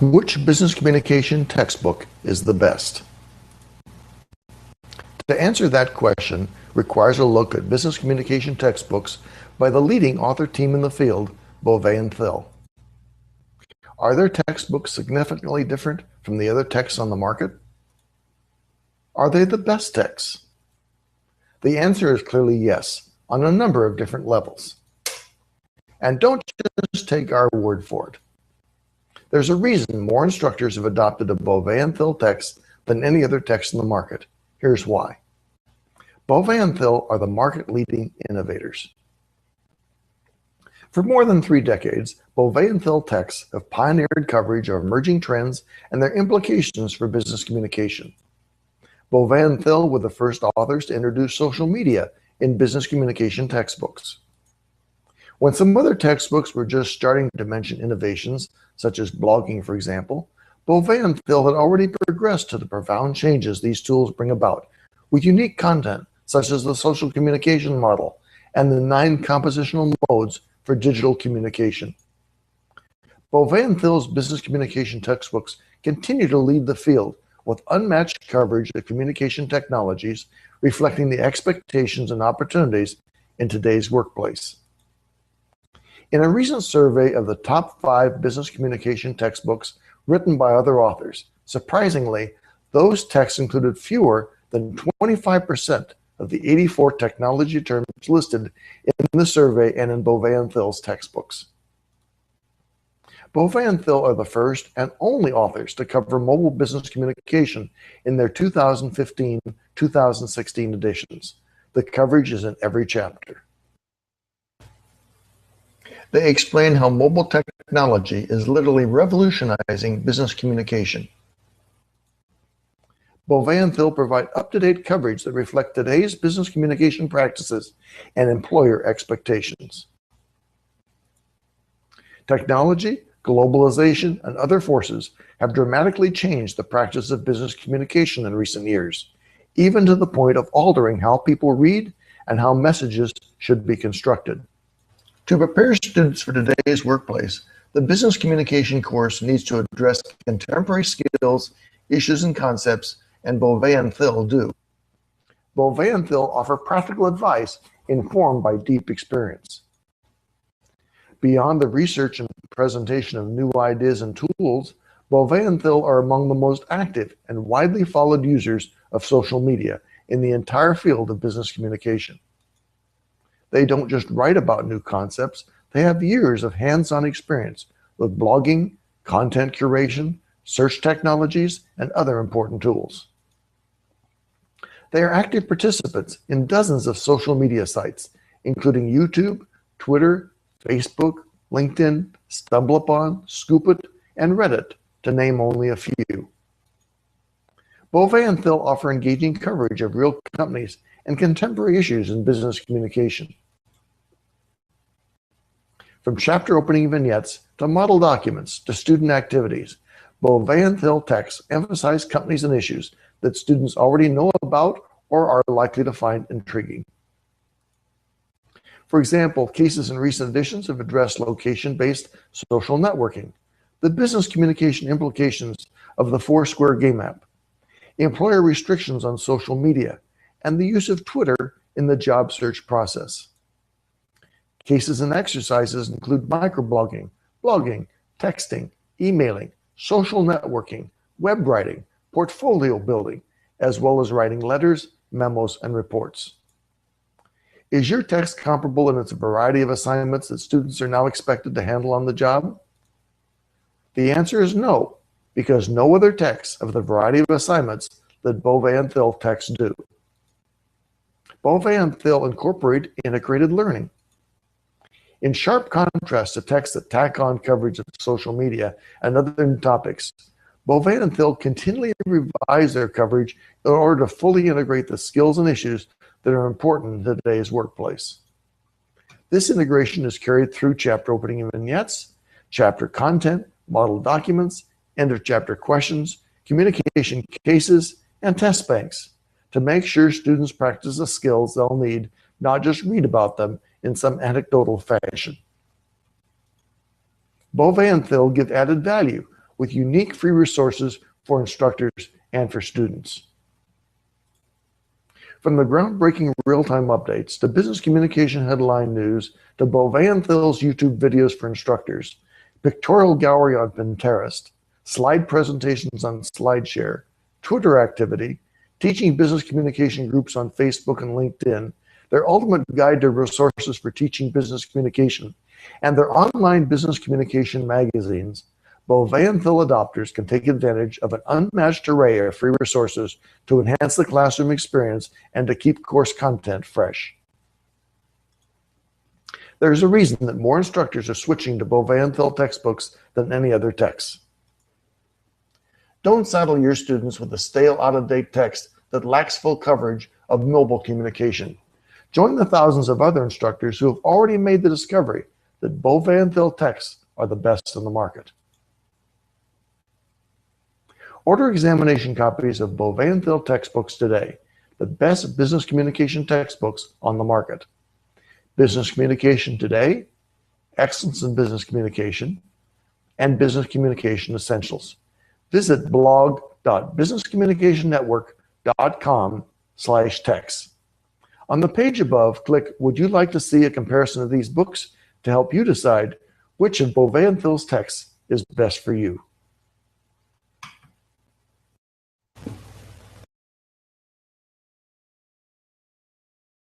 Which business communication textbook is the best? To answer that question requires a look at business communication textbooks by the leading author team in the field, Bovee and Thill. Are their textbooks significantly different from the other texts on the market? Are they the best texts? The answer is clearly yes, on a number of different levels. And don't just take our word for it. There's a reason more instructors have adopted a Bovee and Thill text than any other text in the market. Here's why. Bovee and Thill are the market-leading innovators. For more than 3 decades, Bovee and Thill texts have pioneered coverage of emerging trends and their implications for business communication. Bovee and Thill were the first authors to introduce social media in business communication textbooks. When some other textbooks were just starting to mention innovations, such as blogging, for example, Bovee and Thill had already progressed to the profound changes these tools bring about, with unique content, such as the social communication model and the 9 compositional modes for digital communication. Bovee and Thill's business communication textbooks continue to lead the field with unmatched coverage of communication technologies reflecting the expectations and opportunities in today's workplace. In a recent survey of the top 5 business communication textbooks written by other authors, surprisingly, those texts included fewer than 25% of the 84 technology terms listed in the survey and in Bovee and Thill's textbooks. Bovee and Thill are the first and only authors to cover mobile business communication in their 2015-2016 editions. The coverage is in every chapter. They explain how mobile technology is literally revolutionizing business communication. Bovee and Thill provide up-to-date coverage that reflect today's business communication practices and employer expectations. Technology, globalization, and other forces have dramatically changed the practice of business communication in recent years, even to the point of altering how people read and how messages should be constructed. To prepare students for today's workplace, the business communication course needs to address contemporary skills, issues, and concepts, and Bovee and Thill do. Bovee and Thill offer practical advice informed by deep experience. Beyond the research and presentation of new ideas and tools, Bovee and Thill are among the most active and widely followed users of social media in the entire field of business communication. They don't just write about new concepts, they have years of hands-on experience with blogging, content curation, search technologies, and other important tools. They are active participants in dozens of social media sites, including YouTube, Twitter, Facebook, LinkedIn, StumbleUpon, Scoopit, and Reddit, to name only a few. Bovee and Thill offer engaging coverage of real companies and contemporary issues in business communication. From chapter opening vignettes to model documents to student activities, Bovee and Thill texts emphasize companies and issues that students already know about or are likely to find intriguing. For example, cases in recent editions have addressed location-based social networking, the business communication implications of the Foursquare game app, employer restrictions on social media, and the use of Twitter in the job search process. Cases and exercises include microblogging, blogging, texting, emailing, social networking, web writing, portfolio building, as well as writing letters, memos, and reports. Is your text comparable in its variety of assignments that students are now expected to handle on the job? The answer is no, because no other texts of the variety of assignments that Bovee and Thill texts do. Bovee and Thill incorporate integrated learning. In sharp contrast to texts that tack on coverage of social media and other topics, Bovee and Thill continually revise their coverage in order to fully integrate the skills and issues that are important in today's workplace. This integration is carried through chapter opening vignettes, chapter content, model documents, end of chapter questions, communication cases, and test banks to make sure students practice the skills they'll need, not just read about them in some anecdotal fashion. Bovee and Thill give added value with unique free resources for instructors and for students. From the groundbreaking real-time updates to business communication headline news to Bovee and Thill's YouTube videos for instructors, pictorial gallery on Pinterest, slide presentations on SlideShare, Twitter activity, teaching business communication groups on Facebook and LinkedIn, their ultimate guide to resources for teaching business communication, and their online business communication magazines, Bovee and Thill adopters can take advantage of an unmatched array of free resources to enhance the classroom experience and to keep course content fresh. There's a reason that more instructors are switching to Bovee and Thill textbooks than any other texts. Don't saddle your students with a stale, out-of-date text that lacks full coverage of mobile communication. Join the thousands of other instructors who have already made the discovery that Bovee and Thill texts are the best in the market. Order examination copies of Bovee and Thill textbooks today, the best business communication textbooks on the market. Business Communication Today, Excellence in Business Communication, and Business Communication Essentials. Visit blog.businesscommunicationnetwork.com/texts. On the page above, click Would you like to see a comparison of these books to help you decide which of Bovee and Thill's texts is best for you.